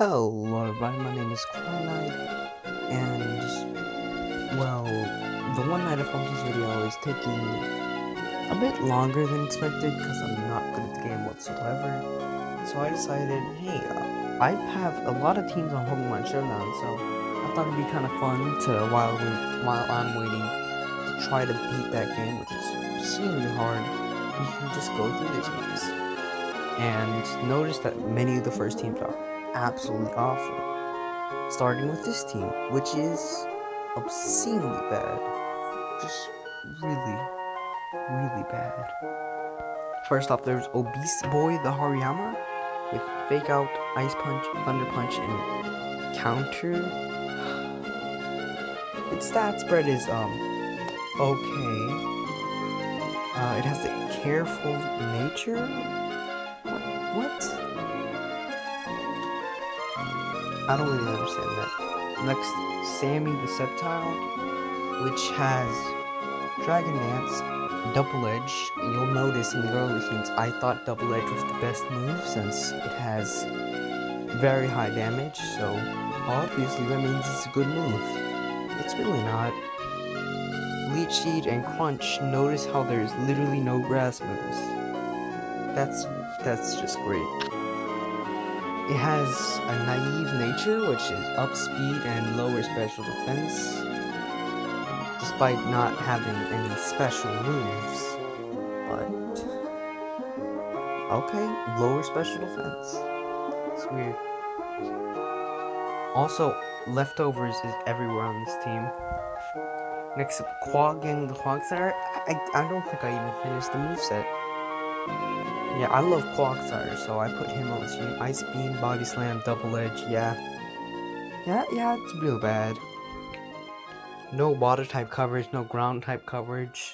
Hello everybody, my name is Cryanide, and, well, the one night of this video is taking a bit longer than expected because I'm not good at the game whatsoever. So I decided, hey, I have a lot of teams on Pokémon Showdown, so I thought it'd be kind of fun to, while I'm waiting, to try to beat that game, which is extremely hard. You can just go through the teams, and notice that many of the first teams are absolutely awful. Starting with this team, which is obscenely bad. Just really, really bad. First off, there's Obese Boy the Hariyama with Fake Out, Ice Punch, Thunder Punch, and Counter. Its stat spread is, okay. It has a Careful Nature? What? I don't really understand that. Next, Sammy the Sceptile, which has Dragon Dance, Double Edge. You'll notice in the early scenes, I thought Double Edge was the best move since it has very high damage, so obviously that means it's a good move. It's really not. Leech Seed and Crunch, notice how there's literally no grass moves. That's just great. It has a naive nature, which is up speed and lower special defense, despite not having any special moves. But, okay, lower special defense. It's weird. Also, Leftovers is everywhere on this team. Next up, Quagging the Quagsire. I don't think I even finished the moveset. Yeah, I love Quagsire, so I put him on the team. Ice Beam, Body Slam, Double Edge, yeah, it's real bad. No water type coverage, no ground type coverage.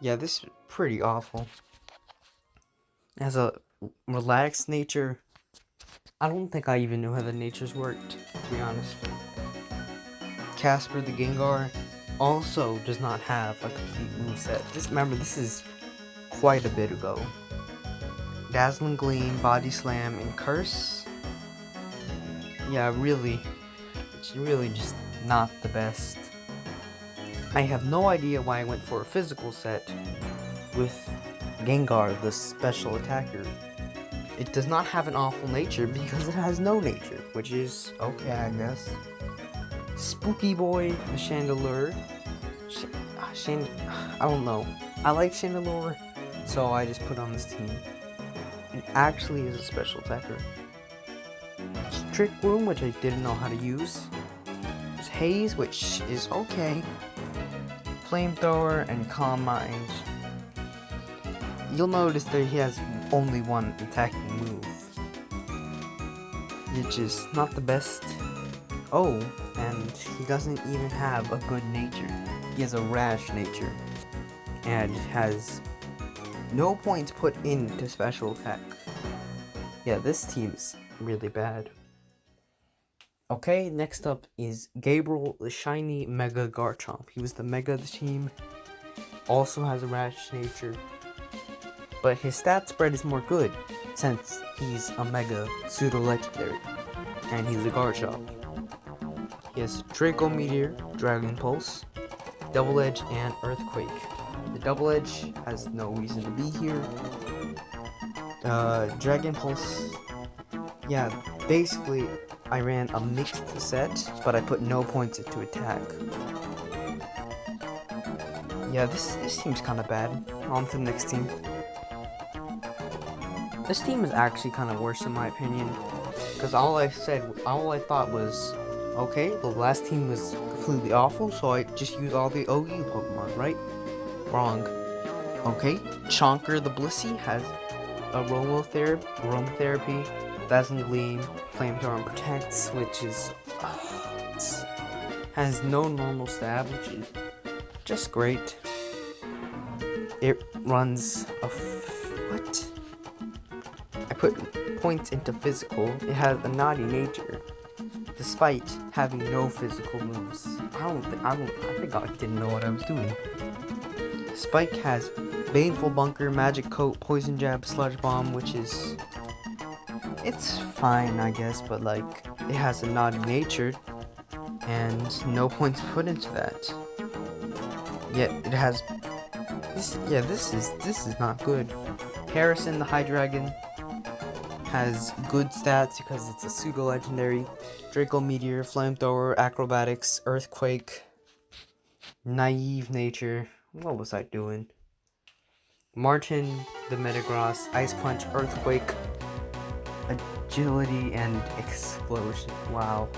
Yeah, this is pretty awful. It has a relaxed nature. I don't think I even knew how the natures worked, to be honest. Casper the Gengar also does not have a complete moveset. Remember, this is quite a bit ago. Dazzling Gleam, Body Slam, and Curse. Yeah, it's really just not the best. I have no idea why I went for a physical set with Gengar, the special attacker. It does not have an awful nature because it has no nature, which is okay, I guess. Spooky Boy, the Chandelure. I don't know. I like Chandelure, so I just put on this team. It actually is a special attacker. Trick Room, which I didn't know how to use. There's Haze, which is okay. Flamethrower and Calm Mind. You'll notice that he has only one attacking move, which is not the best. Oh, and he doesn't even have a good nature. He has a rash nature, and has no points put into special attack. Yeah, this team is really bad. Okay, next up is Gabriel, the shiny Mega Garchomp. He was the Mega of the team. Also has a rash nature. But his stat spread is more good, since he's a Mega Pseudo-Legendary. And he's a Garchomp. He has Draco Meteor, Dragon Pulse, Double Edge, and Earthquake. The Double Edge has no reason to be here. Dragon Pulse, yeah, basically I ran a mixed set, but I put no points into attack. Yeah, this team's kind of bad. On to the next team. This team is actually kind of worse in my opinion, because all I thought was, okay, the last team was completely awful, so I just use all the OU Pokemon, right? Wrong. Okay, Chonker the Blissey has Aromatherapy, Dazzling Gleam, Flamethrower, and Protects, which is has no normal stab, which is just great. It runs a what? I put points into physical. It has a naughty nature, despite having no physical moves. I think I didn't know what I was doing. Spike has Baneful Bunker, Magic Coat, Poison Jab, Sludge Bomb, which is It's fine, I guess, but like, it has a naughty nature, and no points put into that. Yet it has this. Yeah, this is not good. Harrison the Hydreigon has good stats because it's a pseudo legendary. Draco Meteor, Flamethrower, Acrobatics, Earthquake, Naive Nature. What was I doing? Martin the Metagross, Ice Punch, Earthquake, Agility, and Explosion. Wow.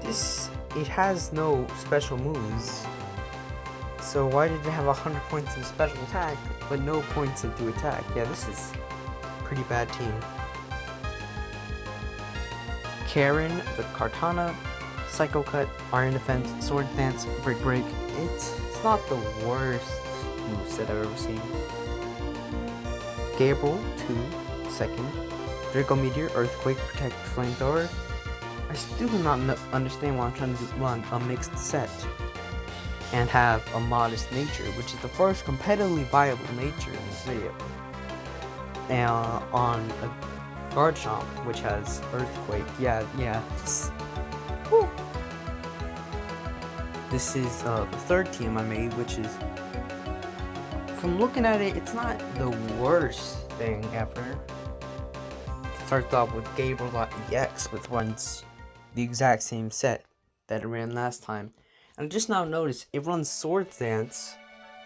It has no special moves. So why did it have 100 points in special attack, but no points into attack? Yeah, this is a pretty bad team. Karen, the Kartana, Psycho Cut, Iron Defense, Sword Dance, Brick Break. It's not the worst moveset I've ever seen. Gabriel, 2, second. Draco Meteor, Earthquake, Protect, Flamethrower. I still do not understand why I'm trying to run a mixed set and have a modest nature, which is the first competitively viable nature in this video. And on a Garchomp, which has Earthquake. Yeah. Woo. This is the third team I made, which is, from looking at it, it's not the worst thing ever. It starts off with Gabriel.ex, which runs the exact same set that it ran last time. And I just now noticed it runs Sword Dance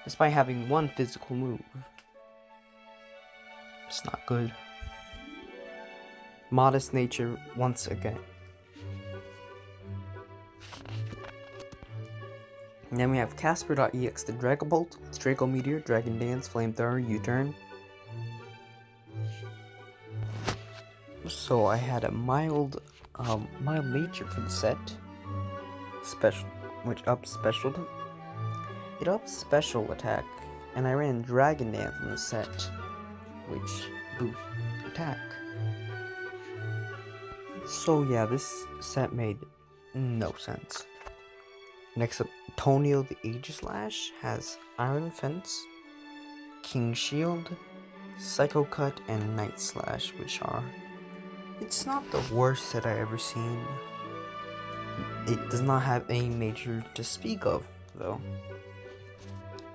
despite having one physical move. It's not good. Modest nature once again. And then we have Casper.ex, the Draco Bolt, Draco Meteor, Dragon Dance, Flamethrower, U-Turn. So I had a mild nature for the set. Special, which ups special. It ups special attack, and I ran Dragon Dance in the set, which boosts attack. So yeah, this set made no sense. Next up, Tonio the Aegislash has Iron Fence, King Shield, Psycho Cut, and Night Slash, which are... It's not the worst set I ever seen. It does not have any nature to speak of, though.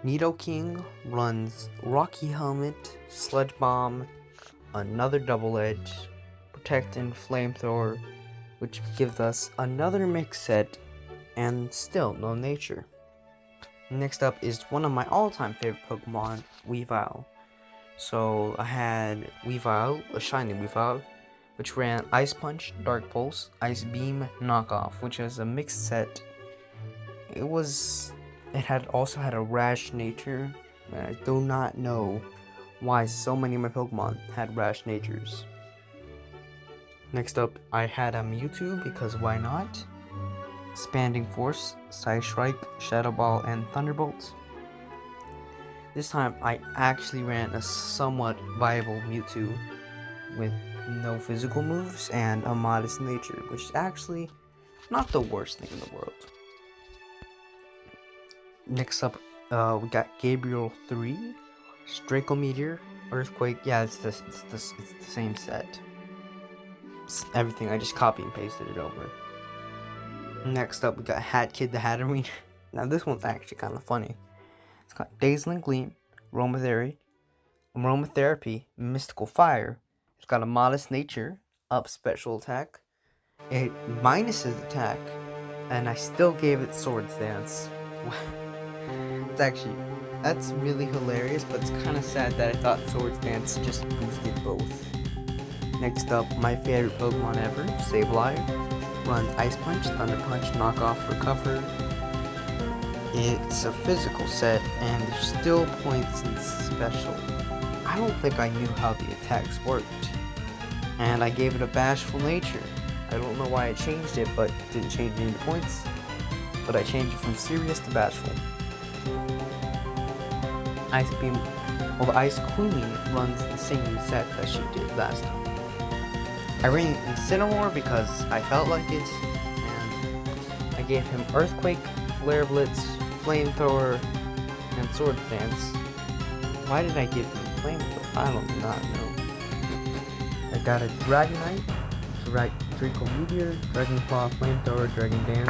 Nidoking runs Rocky Helmet, Sludge Bomb, another Double Edge, Protect, and Flamethrower, which gives us another mix set, and still no nature. Next up is one of my all-time favorite Pokemon, Weavile. So I had Weavile, a shiny Weavile, which ran Ice Punch, Dark Pulse, Ice Beam, Knockoff, which is a mixed set. It also had a rash nature, and I do not know why so many of my Pokemon had rash natures. Next up, I had a Mewtwo, because why not? Expanding Force, Psystrike, Shadow Ball, and Thunderbolt. This time, I actually ran a somewhat viable Mewtwo with no physical moves and a modest nature, which is actually not the worst thing in the world. Next up, we got Gabriel 3, Draco Meteor, Earthquake. Yeah, it's the same set. It's everything, I just copy and pasted it over. Next up, we got Hat Kid the Hatterene. Now this one's actually kind of funny. It's got Dazzling Gleam, Aromatherapy, Mystical Fire. It's got a modest nature, up special attack. It minuses attack, and I still gave it Sword Dance. That's really hilarious, but it's kind of sad that I thought Sword Dance just boosted both. Next up, my favorite Pokemon ever, Sableye. Runs Ice Punch, Thunder Punch, Knockoff, Recover. It's a physical set, and there's still points in special. I don't think I knew how the attacks worked, and I gave it a Bashful nature. I don't know why I changed it, but it didn't change any of the points. But I changed it from Serious to Bashful. Ice Beam, well, the Ice Queen runs the same set that she did last time. I ran Incineroar because I felt like it, and I gave him Earthquake, Flare Blitz, Flamethrower, and Sword Dance. Why did I give him Flamethrower? I do not know. got a Dragonite, Draco Meteor, Dragon Claw, Flamethrower, Dragon Dance.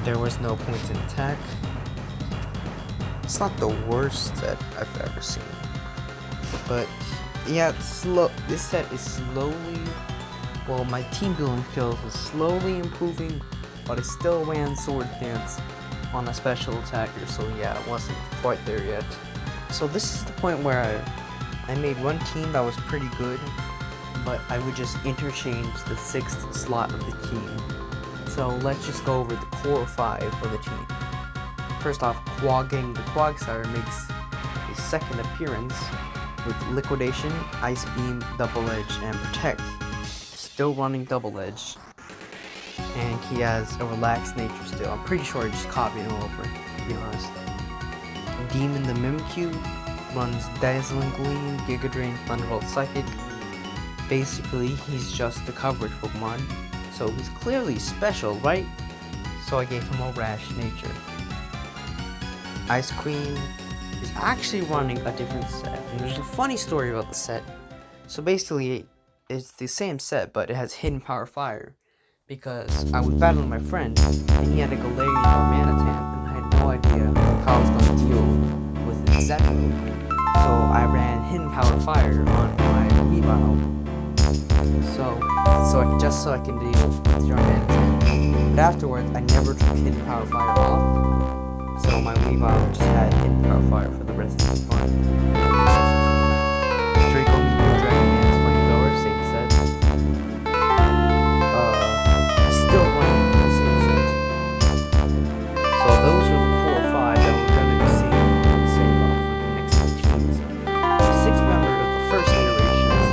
There was no points in attack. It's not the worst set I've ever seen. But yeah, it's slow. This set is slowly, well, my team building skills is slowly improving, but I still ran Sword Dance on a special attacker, so yeah, I wasn't quite there yet. So this is the point where I made one team that was pretty good, but I would just interchange the 6th slot of the team. So let's just go over the core 5 of the team. First off, Quagging the Quagsire makes his second appearance with Liquidation, Ice Beam, Double Edge, and Protect. Still running Double Edge. And he has a relaxed nature still. I'm pretty sure I just copied him over, to be honest. Demon the Mimikyu runs Dazzling Gleam, Giga Drain, Thunderbolt, Psychic. Basically, he's just a coverage Pokemon, so he's clearly special, right? So I gave him a rash nature. Ice Queen is actually running a different set, and there's a funny story about the set. So basically, it's the same set, but it has hidden power fire. Because I was battling my friend, and he had a Galarian or Manitan, and I had no idea how I was going to deal with his Z move. So I ran hidden power fire on my Weavile. So I can deal with your Manitan. But afterwards, I never took hidden power fire off. So my Weavile just had hidden power fire for the rest of his run. Draco Meteor, Dragon Dance, Flamethrower, same set. Still running the same set. So those are the core 5 that we're going to be seeing for the next teams. The 6th member of the first iteration was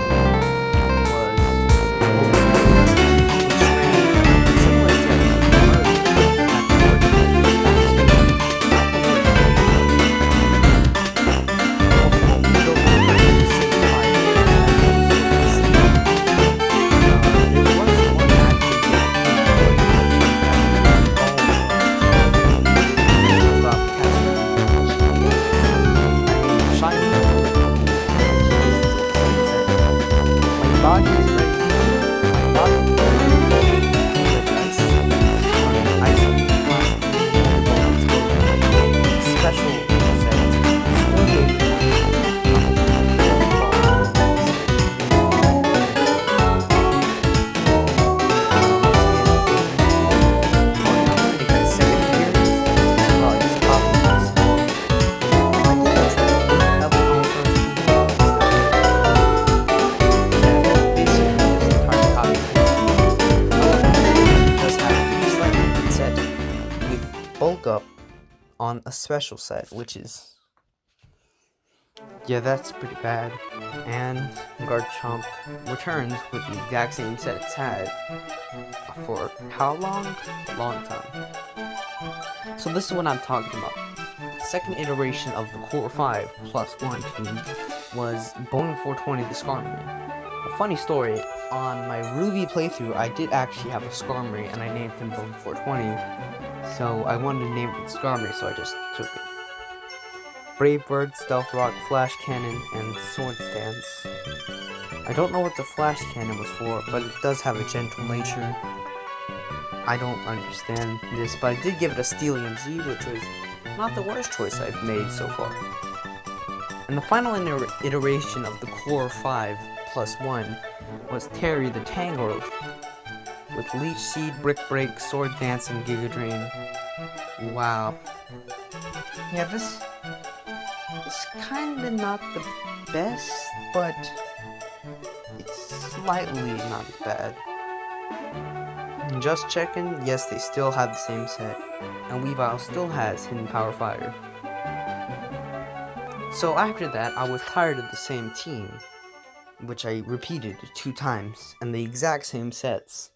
bulk up on a special set, which is, yeah, that's pretty bad. And Garchomp returns with the exact same set it's had for how long? A long time. So this is what I'm talking about. Second iteration of the Core 5 plus 1 team was Bone 420 the Skarmory. A funny story, on my Ruby playthrough, I did actually have a Skarmory and I named him Bone 420. So I wanted to name it Skarmory, so I just took it. Brave Bird, Stealth Rock, Flash Cannon, and Sword Stance. I don't know what the Flash Cannon was for, but it does have a gentle nature. I don't understand this, but I did give it a Steelium Z, which was not the worst choice I've made so far. And the final iteration of the Core 5 plus 1 was Terry the Tangrowth, with Leech Seed, Brick Break, Sword Dance, and Giga Drain. Wow. Yeah, this is kinda not the best, but it's slightly not as bad. And just checking, yes, they still have the same set, and Weavile still has Hidden Power Fire. So after that, I was tired of the same team, which I repeated 2 times, and the exact same sets.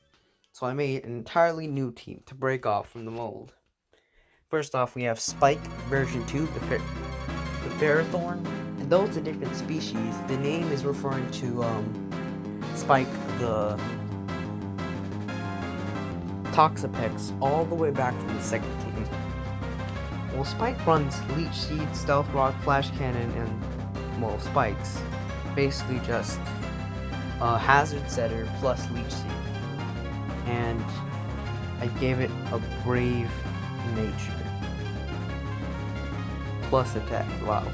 So I made an entirely new team to break off from the mold. First off, we have Spike version 2, the Ferrothorn, and though it's a different species, the name is referring to Spike the Toxapex all the way back from the second team. Well, Spike runs Leech Seed, Stealth Rock, Flash Cannon, and, well, Spikes. Basically just Hazard Setter plus Leech Seed. And I gave it a Brave Nature. Plus Attack, wow.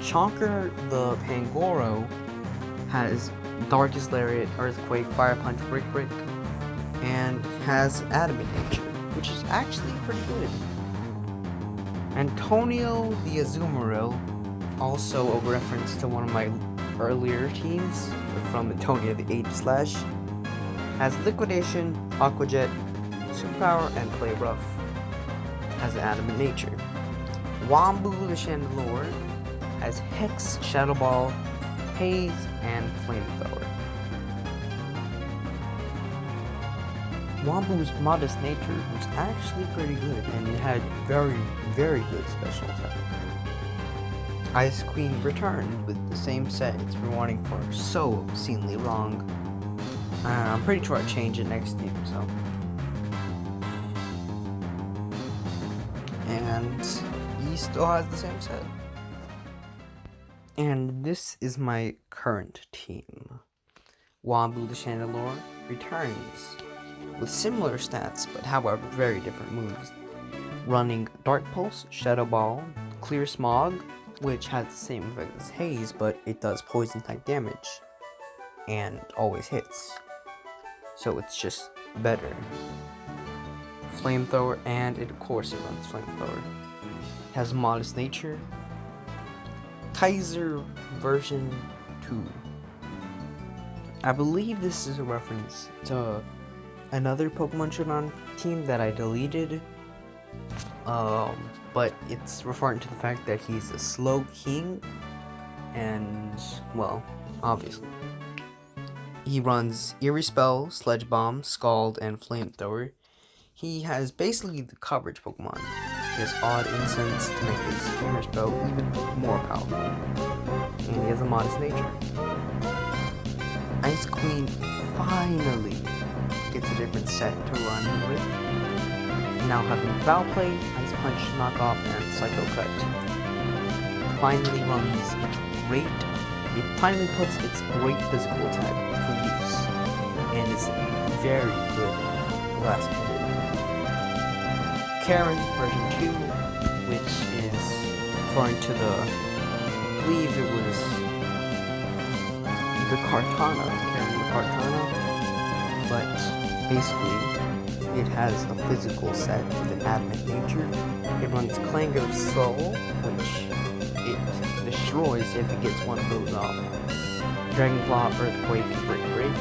Chonker the Pangoro has Darkest Lariat, Earthquake, Fire Punch, Brick Brick, and has Adamant Nature, which is actually pretty good. Antonio the Azumarill, also a reference to one of my earlier teams from Antonio the Age Slash, has Liquidation, Aqua Jet, Superpower, and Play Rough. Has Adamant Nature. Wombu the Chandelure has Hex, Shadow Ball, Haze, and Flamethrower. Wombu's Modest Nature was actually pretty good, and it had very, very good special attack. Ice Queen returned with the same set it's been wanting for so obscenely long. I'm pretty sure I'll change it next team, so. And he still has the same set. And this is my current team. Wombu the Chandelure returns with similar stats, but however very different moves. Running Dark Pulse, Shadow Ball, Clear Smog, which has the same effect as Haze, but it does poison type damage and always hits. So it's just better. Flamethrower, and of course it runs Flamethrower. It has Modest Nature. Kaiser version 2. I believe this is a reference to another Pokemon Showdown team that I deleted. But it's referring to the fact that he's a slow king, and, well, obviously. He runs Eerie Spell, Sledge Bomb, Scald, and Flamethrower. He has basically the coverage Pokemon. He has Odd Incense to make his Eerie Spell even more powerful. And he has a Modest Nature. Ice Queen finally gets a different set to run with. Now having Foul Play, Ice Punch, Knockoff, and Psycho Cut. Finally runs great. It finally puts its great physical attack for use, and is very good last minute. Karen version 2, which is referring to the, I believe it was the Kartana, Karen the Kartana, but basically it has a physical set with an Adamant Nature. It runs Clanger's Soul, which it destroys if it gets one of those off. Dragon Claw, Earthquake, and Brick Break.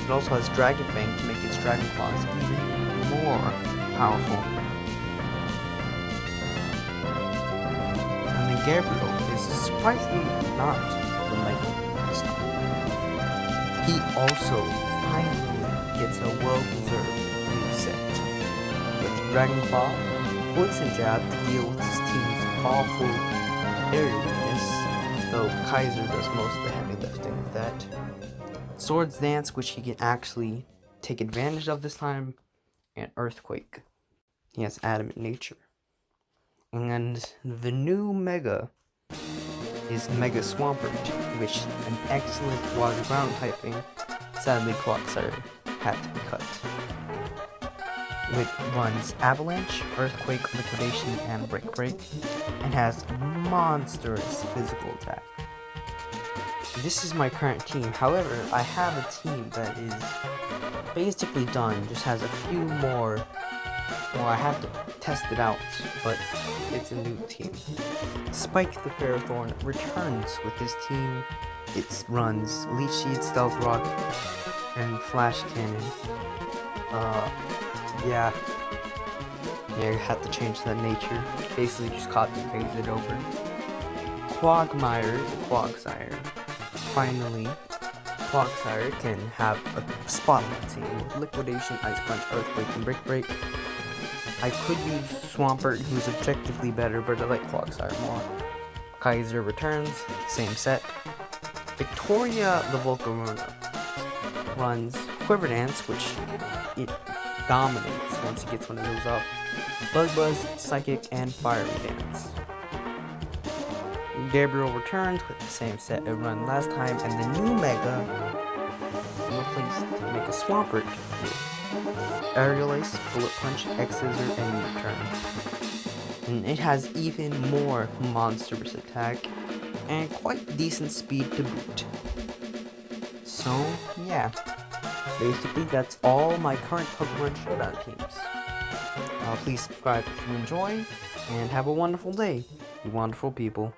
It also has Dragon Fang to make its Dragon Claws even more powerful. And then Gabriel is surprisingly not the Mega this time. He also finally gets a well-deserved new set with Dragon Claw, Poison Jab to deal with his team's awful area weakness, though Kaiser does most of the heavy lifting with that. Swords Dance, which he can actually take advantage of this time, and Earthquake. He has Adamant Nature. And the new Mega is Mega Swampert, which is an excellent water ground typing. Sadly, Quagsire had to be cut. It runs Avalanche, Earthquake, Liquidation, and Brick Break, and has monstrous physical attack. This is my current team. However, I have a team that is basically done, just has a few more. Well, I have to test it out, but it's a new team. Spike the Ferrothorn returns with this team. It runs Leech Seed, Stealth Rock, and Flash Cannon. Yeah, I had to change that nature. Basically just copy and paste it over. Quagmire, Quagsire. Finally, Quagsire can have a spotlight team with Liquidation, Ice Punch, Earthquake, and Brick Break. I could use Swampert, who's objectively better, but I like Quagsire more. Kaiser returns, same set. Victoria the Volcarona runs Quiver Dance, which it dominates once it gets one of those up. Bug Buzz, Psychic, and Fiery Dance. Gabriel returns with the same set it run last time, and the new Mega replaced to make a Swampert with Aerial Ace, Bullet Punch, X-Scissor, and U-Turn. And it has even more monstrous attack, and quite decent speed to boot. So, yeah. Basically, that's all my current Pokemon Showdown teams. Please subscribe if you enjoy, and have a wonderful day, you wonderful people.